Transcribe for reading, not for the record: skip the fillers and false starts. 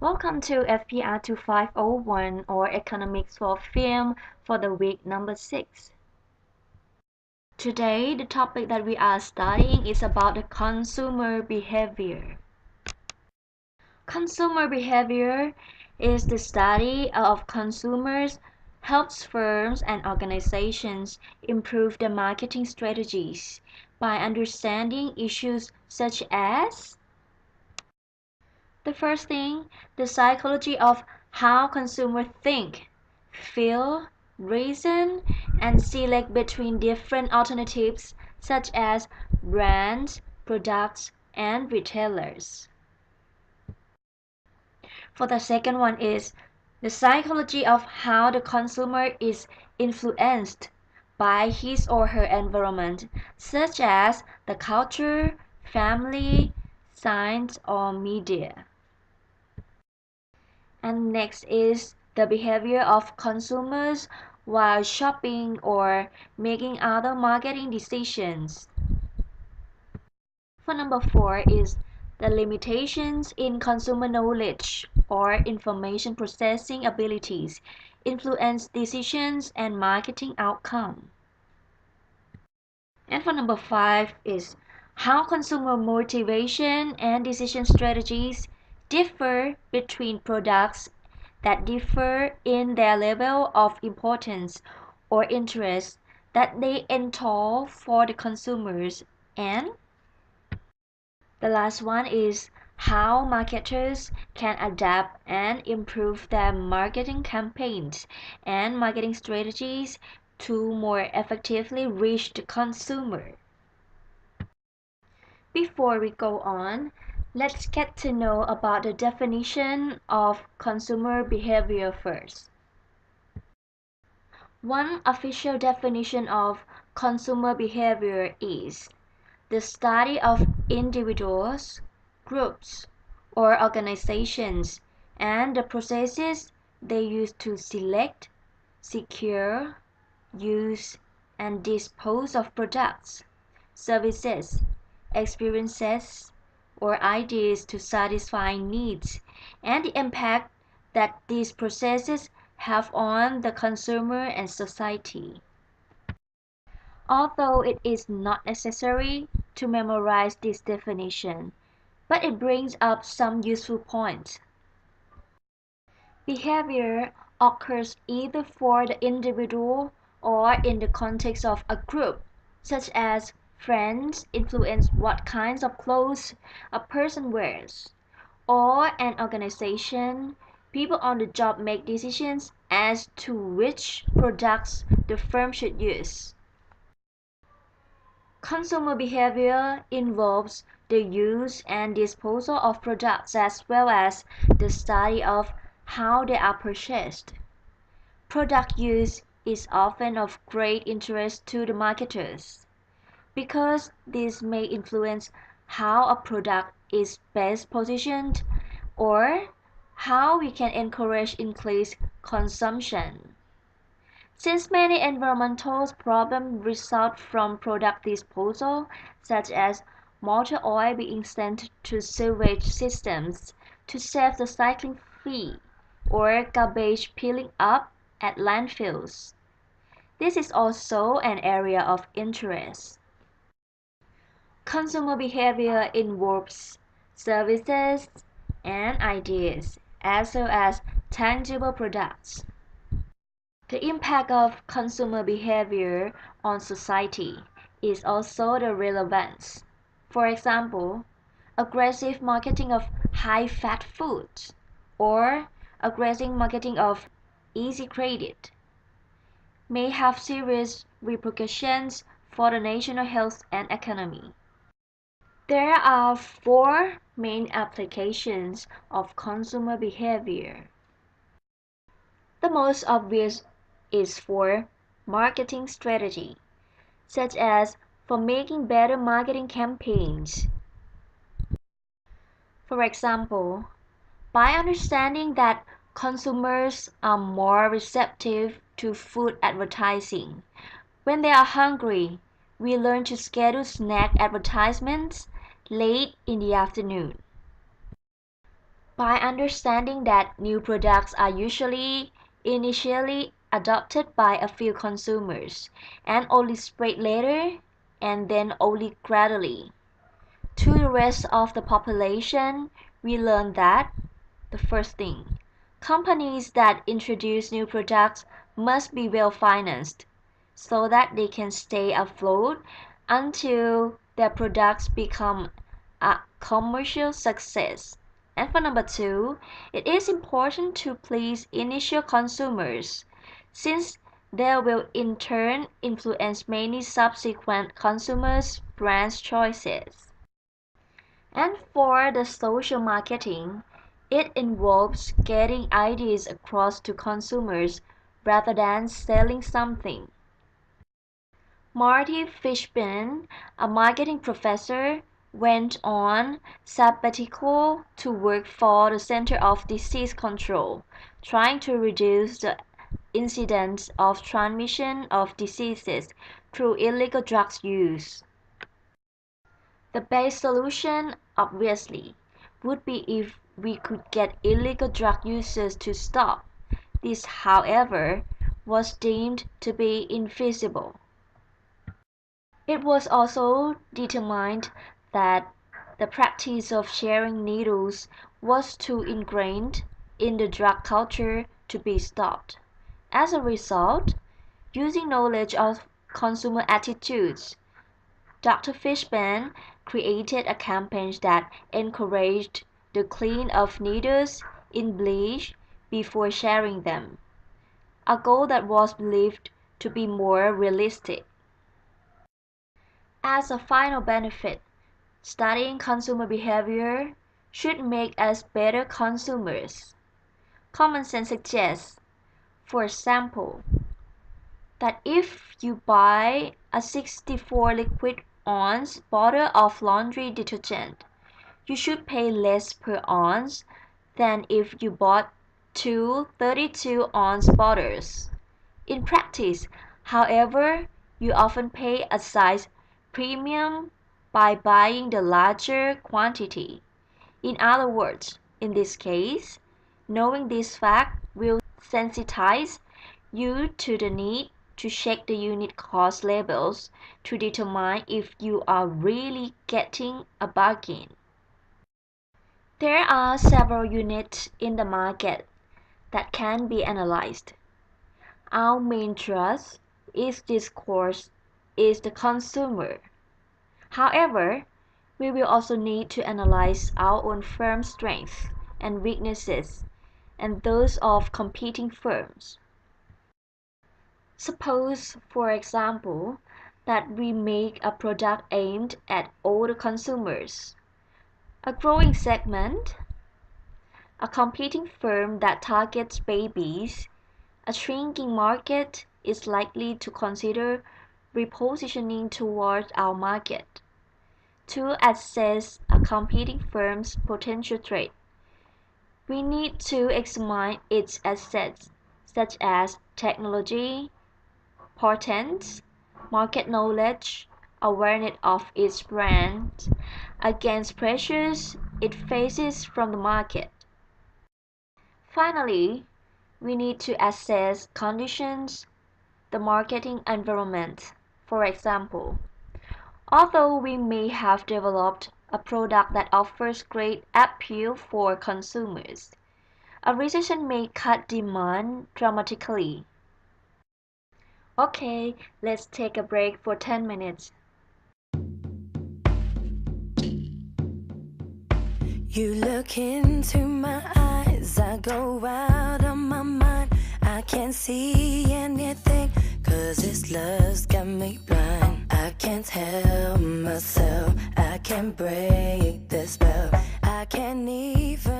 Welcome to FPR2501 or Economics for Film for the week number 6. Today, the topic that we are studying is about the consumer behavior. Consumer behavior is the study of consumers, helps firms and organizations improve their marketing strategies by understanding issues such as the first thing, the psychology of how consumers think, feel, reason, and select between different alternatives such as brands, products, and retailers. For the second one is the psychology of how the consumer is influenced by his or her environment, such as the culture, family, science, or media. And next is the behavior of consumers while shopping or making other marketing decisions. For number 4 is the limitations in consumer knowledge or information processing abilities influence decisions and marketing outcome. And for number 5 is how consumer motivation and decision strategies differ between products that differ in their level of importance or interest that they entail for the consumers. And the last one is how marketers can adapt and improve their marketing campaigns and marketing strategies to more effectively reach the consumer. Before we go on, let's get to know about the definition of consumer behavior first. One official definition of consumer behavior is the study of individuals, groups, or organizations and the processes they use to select, secure, use, and dispose of products, services, experiences, or ideas to satisfy needs, and the impact that these processes have on the consumer and society. Although it is not necessary to memorize this definition, but it brings up some useful points. Behavior occurs either for the individual or in the context of a group, such as friends influence what kinds of clothes a person wears, or an organization, people on the job make decisions as to which products the firm should use. Consumer behavior involves the use and disposal of products as well as the study of how they are purchased. Product use is often of great interest to the marketers because this may influence how a product is best positioned or how we can encourage increased consumption. Since many environmental problems result from product disposal, such as motor oil being sent to sewage systems to save the cycling fee, or garbage piling up at landfills. This is also an area of interest. Consumer behavior involves services and ideas, as well as tangible products. The impact of consumer behavior on society is also the relevance. For example, aggressive marketing of high-fat foods or aggressive marketing of easy credit may have serious repercussions for the national health and economy. There are 4 main applications of consumer behavior. The most obvious is for marketing strategy, such as for making better marketing campaigns. For example, by understanding that consumers are more receptive to food advertising. When they are hungry, we learn to schedule snack advertisements late in the afternoon. By understanding that new products are usually initially adopted by a few consumers and only spread later and then only gradually to the rest of the population, we learn that the first thing, companies that introduce new products must be well financed so that they can stay afloat until their products become a commercial success. And for number two, it is important to please initial consumers, since they will in turn influence many subsequent consumers' brand choices. And for the social marketing, it involves getting ideas across to consumers rather than selling something. Marty Fishburne, a marketing professor, went on sabbatical to work for the Center of Disease Control, trying to reduce the incidence of transmission of diseases through illegal drugs use. The best solution, obviously, would be if we could get illegal drug users to stop. This, however, was deemed to be infeasible. It was also determined that the practice of sharing needles was too ingrained in the drug culture to be stopped. As a result, using knowledge of consumer attitudes, Dr. Fishburne created a campaign that encouraged the cleaning of needles in bleach before sharing them, a goal that was believed to be more realistic. As a final benefit, studying consumer behavior should make us better consumers. Common sense suggests, for example, that if you buy a 64 liquid ounce bottle of laundry detergent, you should pay less per ounce than if you bought two 32-ounce bottles. In practice, however, you often pay a size premium by buying the larger quantity. In other words, in this case, knowing this fact will sensitize you to the need to check the unit cost labels to determine if you are really getting a bargain. There are several units in the market that can be analyzed. Our main thrust is discourse is the consumer. However, we will also need to analyze our own firm's strengths and weaknesses and those of competing firms. Suppose, for example, that we make a product aimed at older consumers, a growing segment, a competing firm that targets babies, a shrinking market is likely to consider repositioning towards our market. To assess a competing firm's potential threat, we need to examine its assets, such as technology, patents, market knowledge, awareness of its brand, against pressures it faces from the market. Finally, we need to assess conditions, the marketing environment. For example, although we may have developed a product that offers great appeal for consumers, a recession may cut demand dramatically. Okay, let's take a break for 10 minutes. You look into my eyes, I go out of my mind. I can't see anything, 'cause this love's got me blind. I can't help myself, I can't break the spell, I can't even